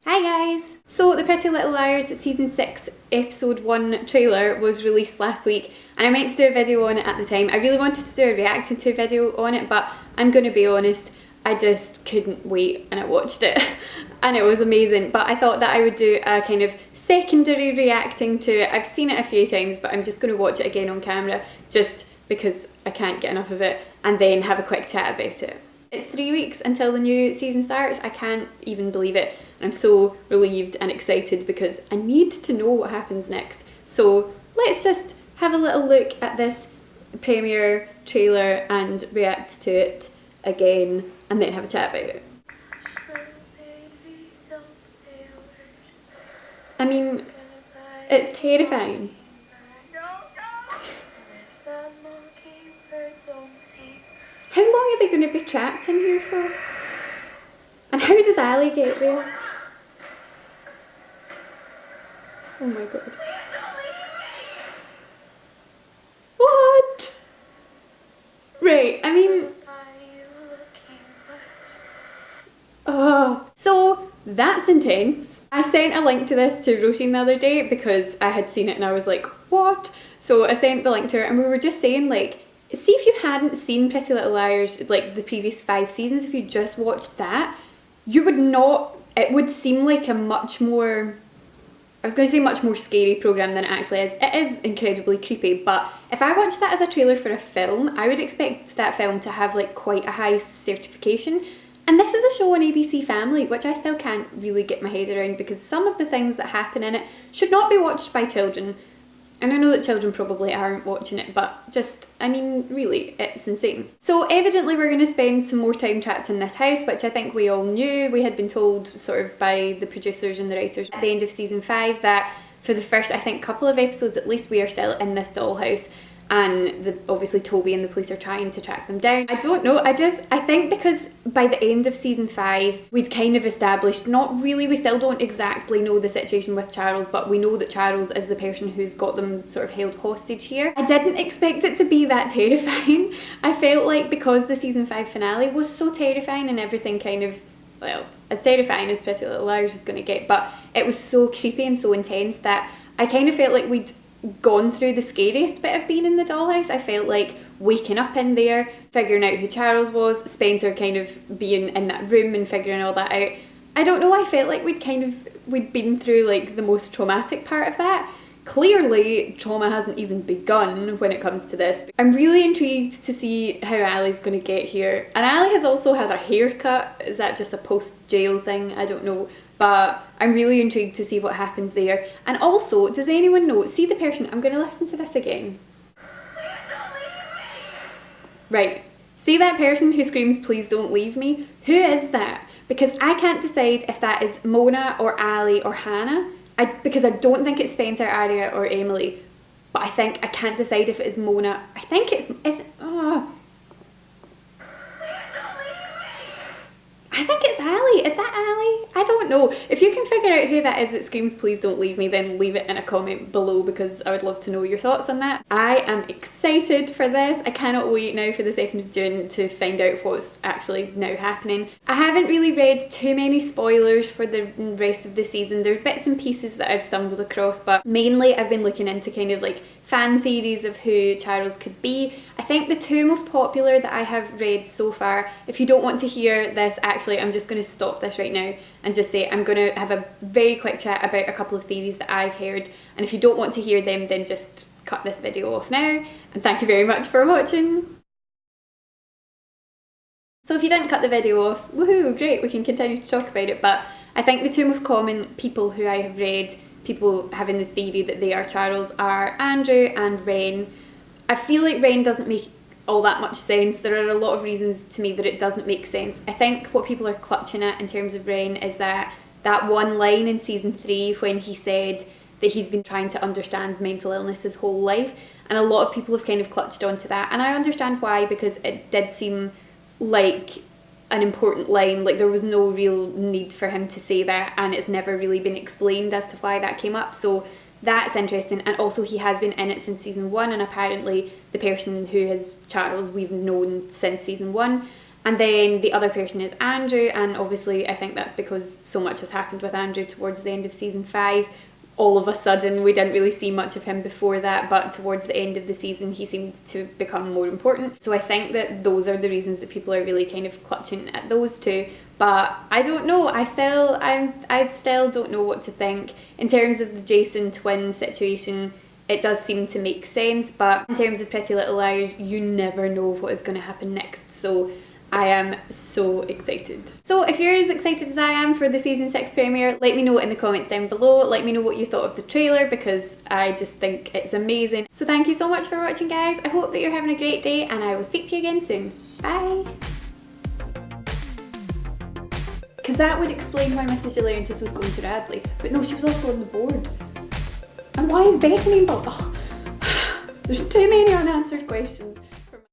Hi guys! So the Pretty Little Liars season 6 episode 1 trailer was released last week and I meant to do a video on it at the time. I really wanted to do a reacting to video on it, but I'm going to be honest, I just couldn't wait and I watched it and it was amazing. But I thought that I would do a kind of secondary reacting to it. I've seen it a few times but I'm just going to watch it again on camera just because I can't get enough of it, and then have a quick chat about it. It's 3 weeks until the new season starts. I can't even believe it. And I'm so relieved and excited because I need to know what happens next. So let's just have a little look at this premiere trailer and react to it again and then have a chat about it. I mean, it's terrifying. How long are they going to be trapped in here for? And how does Ali get there? Oh my god. What? Right, I mean... Oh. So, that's intense. I sent a link to this to Roisin the other day because I had seen it and I was like, what? So I sent the link to her and we were just saying, like, see if you hadn't seen Pretty Little Liars, like the previous 5 seasons, if you just watched that, you would not, it would seem like a much more, I was going to say much more scary programme than it actually is. It is incredibly creepy, but if I watched that as a trailer for a film, I would expect that film to have like quite a high certification. And this is a show on ABC Family, which I still can't really get my head around because some of the things that happen in it should not be watched by children. And I know that children probably aren't watching it, but just, I mean, really, it's insane. So evidently we're going to spend some more time trapped in this house, which I think we all knew. We had been told sort of by the producers and the writers at the end of season 5 that for the first, I think, couple of episodes at least, we are still in this dollhouse. And obviously Toby and the police are trying to track them down. I don't know, I think because by the end of season 5 we'd kind of established, not really, we still don't exactly know the situation with Charles, but we know that Charles is the person who's got them sort of held hostage here. I didn't expect it to be that terrifying. I felt like because the season 5 finale was so terrifying and everything kind of, well, as terrifying as Pretty Little Liars is going to get, but it was so creepy and so intense that I kind of felt like we'd gone through the scariest bit of being in the dollhouse. I felt like waking up in there, figuring out who Charles was, Spencer kind of being in that room and figuring all that out. I don't know, I felt like we'd been through like the most traumatic part of that. Clearly trauma hasn't even begun when it comes to this. I'm really intrigued to see how Ali's going to get here. And Ali has also had a haircut. Is that just a post-jail thing? I don't know. But I'm really intrigued to see what happens there. And also, does anyone know, see the person, I'm going to listen to this again. Right, see that person who screams, please don't leave me? Who is that? Because I can't decide if that is Mona or Ali or Hannah. Because I don't think it's Spencer, Aria or Emily. But I can't decide if it is Mona. I think I think it's Ali. Is that Ali? I don't know. If you can figure out who that is that screams please don't leave me, then leave it in a comment below because I would love to know your thoughts on that. I am excited for this. I cannot wait now for the 2nd of June to find out what's actually now happening. I haven't really read too many spoilers for the rest of the season. There's bits and pieces that I've stumbled across, but mainly I've been looking into kind of like fan theories of who Charles could be. I think the 2 most popular that I have read so far, if you don't want to hear this, actually I'm just going to stop this right now and just say I'm going to have a very quick chat about a couple of theories that I've heard, and if you don't want to hear them then just cut this video off now, and thank you very much for watching. So if you didn't cut the video off, woohoo, great, we can continue to talk about it, but I think the 2 most common people who I have read, people having the theory that they are Charles, are Andrew and Ren. I feel like Ren doesn't make all that much sense. There are a lot of reasons to me that it doesn't make sense. I think what people are clutching at in terms of Ren is that one line in season 3 when he said that he's been trying to understand mental illness his whole life, and a lot of people have kind of clutched onto that, and I understand why, because it did seem like an important line, like there was no real need for him to say that, and it's never really been explained as to why that came up, so that's interesting. And also he has been in it since season 1, and apparently the person who is Charles we've known since season 1. And then the other person is Andrew, and obviously I think that's because so much has happened with Andrew towards the end of season 5. All of a sudden, we didn't really see much of him before that, but towards the end of the season he seemed to become more important. So I think that those are the reasons that people are really kind of clutching at those two. But I don't know, I still don't know what to think. In terms of the Jason twin situation, it does seem to make sense, but in terms of Pretty Little Liars, you never know what is going to happen next. So I am so excited. So if you're as excited as I am for the season 6 premiere, let me know in the comments down below. Let me know what you thought of the trailer, because I just think it's amazing. So thank you so much for watching, guys. I hope that you're having a great day, and I will speak to you again soon. Bye. Because that would explain why Mrs. De Laurentiis was going to Radley. But no, she was also on the board. And why is Bethany involved? Oh, there's too many unanswered questions.